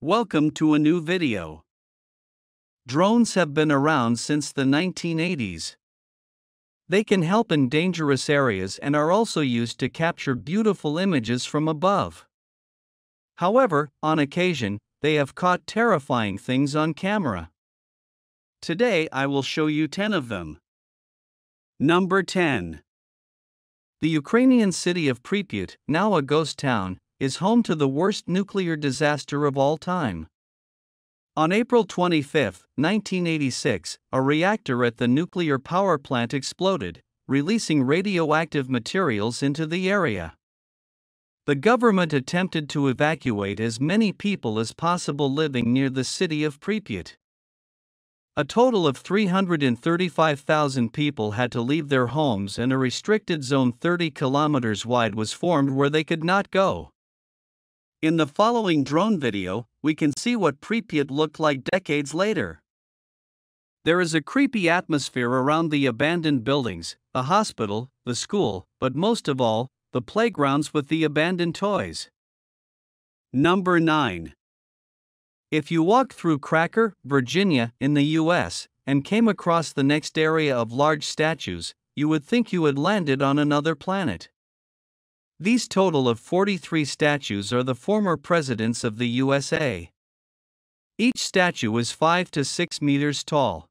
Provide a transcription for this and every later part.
Welcome to a new video. Drones have been around since the 1980s. They can help in dangerous areas and are also used to capture beautiful images from above. However, on occasion, they have caught terrifying things on camera. Today I will show you 10 of them. Number 10. The Ukrainian city of Pripyat, now a ghost town, is home to the worst nuclear disaster of all time. On April 25, 1986, a reactor at the nuclear power plant exploded, releasing radioactive materials into the area. The government attempted to evacuate as many people as possible living near the city of Pripyat. A total of 335,000 people had to leave their homes, and a restricted zone 30 kilometers wide was formed where they could not go. In the following drone video, we can see what Pripyat looked like decades later. There is a creepy atmosphere around the abandoned buildings, the hospital, the school, but most of all, the playgrounds with the abandoned toys. Number 9. If you walked through Cracker, Virginia, in the US, and came across the next area of large statues, you would think you had landed on another planet. These total of 43 statues are the former presidents of the USA. Each statue is 5 to 6 meters tall.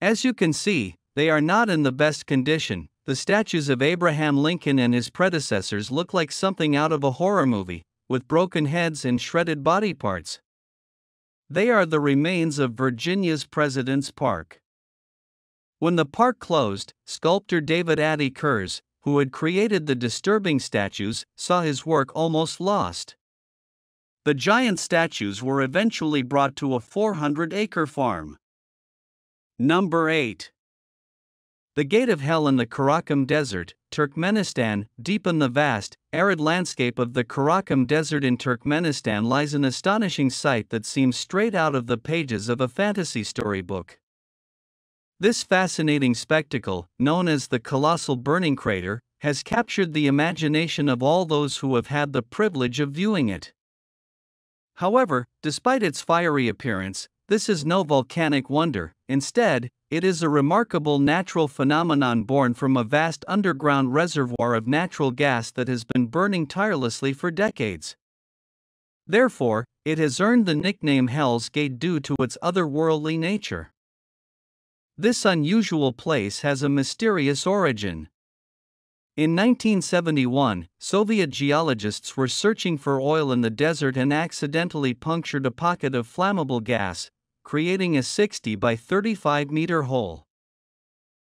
As you can see, they are not in the best condition. The statues of Abraham Lincoln and his predecessors look like something out of a horror movie, with broken heads and shredded body parts. They are the remains of Virginia's President's Park. When the park closed, sculptor David Atty Kurz, who had created the disturbing statues, saw his work almost lost. The giant statues were eventually brought to a 400-acre farm. Number 8. The Gate of Hell in the Karakum Desert, Turkmenistan. Deep in the vast, arid landscape of the Karakum Desert in Turkmenistan lies an astonishing sight that seems straight out of the pages of a fantasy storybook. This fascinating spectacle, known as the Colossal Burning Crater, has captured the imagination of all those who have had the privilege of viewing it. However, despite its fiery appearance, this is no volcanic wonder. Instead, it is a remarkable natural phenomenon born from a vast underground reservoir of natural gas that has been burning tirelessly for decades. Therefore, it has earned the nickname Hell's Gate due to its otherworldly nature. This unusual place has a mysterious origin. In 1971, Soviet geologists were searching for oil in the desert and accidentally punctured a pocket of flammable gas, creating a 60 by 35 meter hole.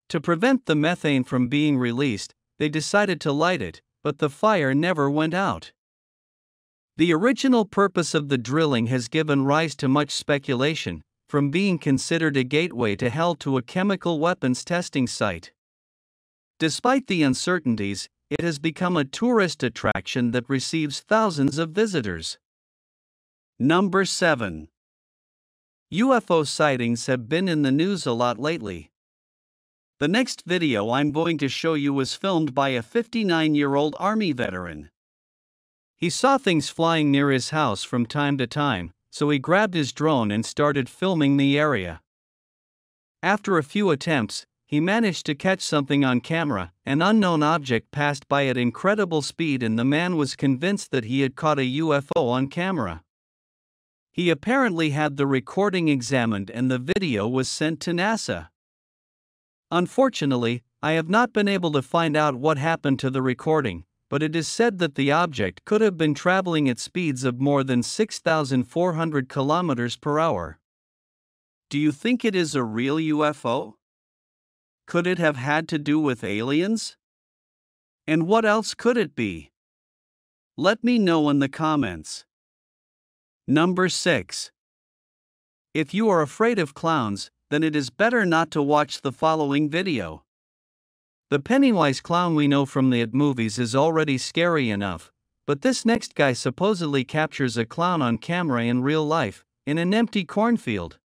To prevent the methane from being released, they decided to light it, but the fire never went out. The original purpose of the drilling has given rise to much speculation, from being considered a gateway to hell to a chemical weapons testing site. Despite the uncertainties, it has become a tourist attraction that receives thousands of visitors. Number 7. UFO sightings have been in the news a lot lately. The next video I'm going to show you was filmed by a 59-year-old Army veteran. He saw things flying near his house from time to time, so he grabbed his drone and started filming the area. After a few attempts, he managed to catch something on camera. An unknown object passed by at incredible speed, and the man was convinced that he had caught a UFO on camera. He apparently had the recording examined and the video was sent to NASA. Unfortunately, I have not been able to find out what happened to the recording, but it is said that the object could have been traveling at speeds of more than 6,400 kilometers per hour. Do you think it is a real UFO? Could it have had to do with aliens? And what else could it be? Let me know in the comments. Number 6. If you are afraid of clowns, then it is better not to watch the following video. The Pennywise clown we know from the movies is already scary enough, but this next guy supposedly captures a clown on camera in real life, in an empty cornfield.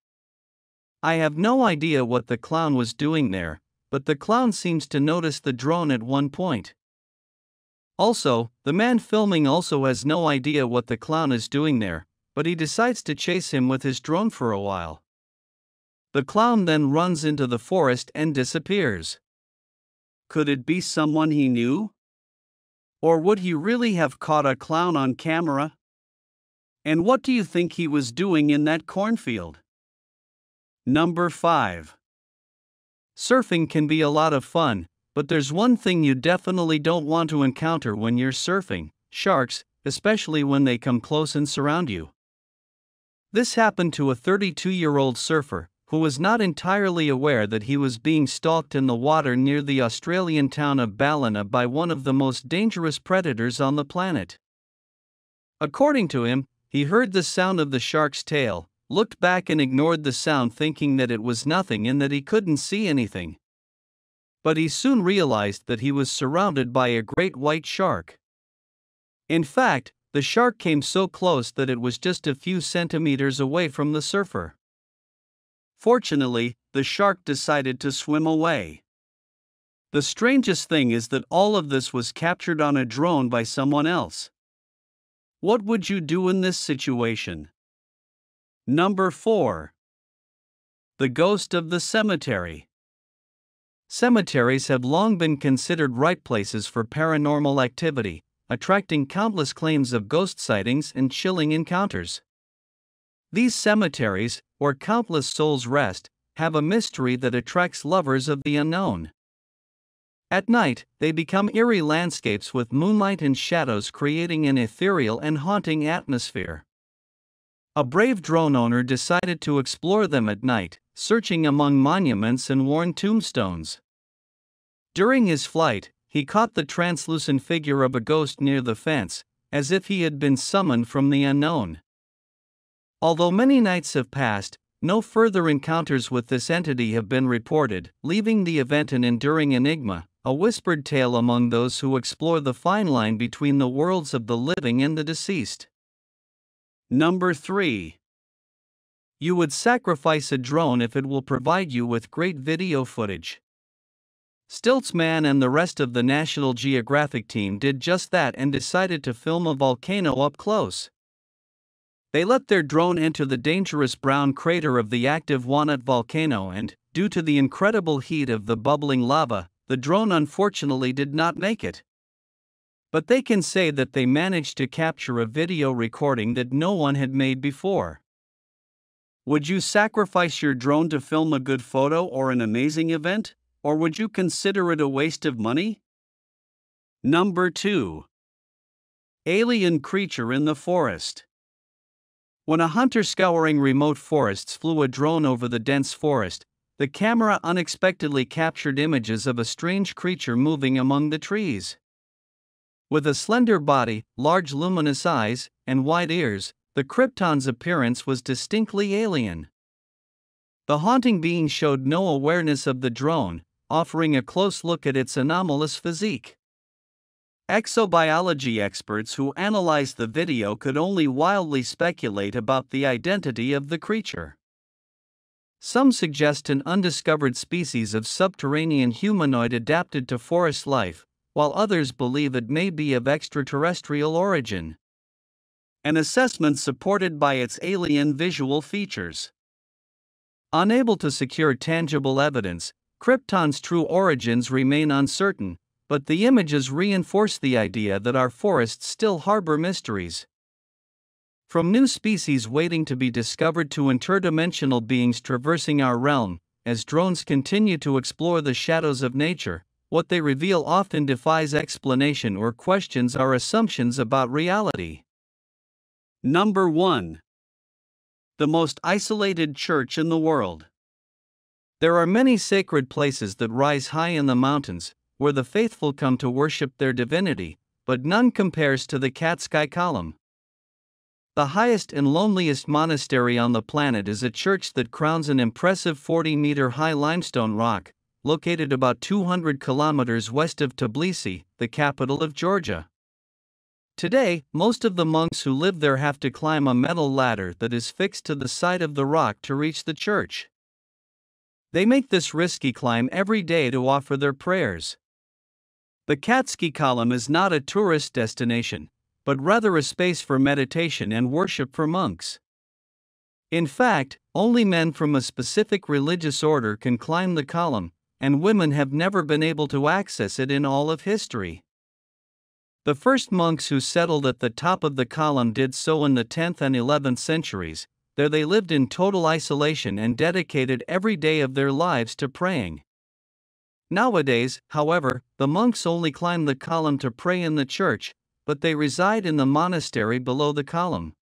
I have no idea what the clown was doing there, but the clown seems to notice the drone at one point. Also, the man filming also has no idea what the clown is doing there, but he decides to chase him with his drone for a while. The clown then runs into the forest and disappears. Could it be someone he knew? Or would he really have caught a clown on camera? And what do you think he was doing in that cornfield? Number 5. Surfing can be a lot of fun, but there's one thing you definitely don't want to encounter when you're surfing: sharks, especially when they come close and surround you. This happened to a 32-year-old surfer who was not entirely aware that he was being stalked in the water near the Australian town of Ballina by one of the most dangerous predators on the planet. According to him, he heard the sound of the shark's tail, looked back and ignored the sound, thinking that it was nothing and that he couldn't see anything. But he soon realized that he was surrounded by a great white shark. In fact, the shark came so close that it was just a few centimeters away from the surfer. Fortunately, the shark decided to swim away. The strangest thing is that all of this was captured on a drone by someone else. What would you do in this situation? Number 4. The ghost of the cemetery. Cemeteries have long been considered ripe places for paranormal activity, attracting countless claims of ghost sightings and chilling encounters. These cemeteries, where countless souls rest, have a mystery that attracts lovers of the unknown. At night, they become eerie landscapes with moonlight and shadows, creating an ethereal and haunting atmosphere. A brave drone owner decided to explore them at night, searching among monuments and worn tombstones. During his flight, he caught the translucent figure of a ghost near the fence, as if he had been summoned from the unknown. Although many nights have passed, no further encounters with this entity have been reported, leaving the event an enduring enigma, a whispered tale among those who explore the fine line between the worlds of the living and the deceased. Number 3. You would sacrifice a drone if it will provide you with great video footage. Stiltzman and the rest of the National Geographic team did just that and decided to film a volcano up close. They let their drone enter the dangerous brown crater of the active Wanat volcano, and, due to the incredible heat of the bubbling lava, the drone unfortunately did not make it. But they can say that they managed to capture a video recording that no one had made before. Would you sacrifice your drone to film a good photo or an amazing event, or would you consider it a waste of money? Number 2. Alien creature in the forest. When a hunter scouring remote forests flew a drone over the dense forest, the camera unexpectedly captured images of a strange creature moving among the trees. With a slender body, large luminous eyes, and wide ears, the Krypton's appearance was distinctly alien. The haunting being showed no awareness of the drone, offering a close look at its anomalous physique. Exobiology experts who analyzed the video could only wildly speculate about the identity of the creature. Some suggest an undiscovered species of subterranean humanoid adapted to forest life, while others believe it may be of extraterrestrial origin. An assessment supported by its alien visual features. Unable to secure tangible evidence, Krypton's true origins remain uncertain, but the images reinforce the idea that our forests still harbor mysteries. From new species waiting to be discovered to interdimensional beings traversing our realm, as drones continue to explore the shadows of nature, what they reveal often defies explanation or questions our assumptions about reality. Number 1. The most isolated church in the world. There are many sacred places that rise high in the mountains, where the faithful come to worship their divinity, but none compares to the Catskill Column. The highest and loneliest monastery on the planet is a church that crowns an impressive 40-meter-high limestone rock, located about 200 kilometers west of Tbilisi, the capital of Georgia. Today, most of the monks who live there have to climb a metal ladder that is fixed to the side of the rock to reach the church. They make this risky climb every day to offer their prayers. The Catskill Column is not a tourist destination, but rather a space for meditation and worship for monks. In fact, only men from a specific religious order can climb the column, and women have never been able to access it in all of history. The first monks who settled at the top of the column did so in the 10th and 11th centuries. There they lived in total isolation and dedicated every day of their lives to praying. Nowadays, however, the monks only climb the column to pray in the church, but they reside in the monastery below the column.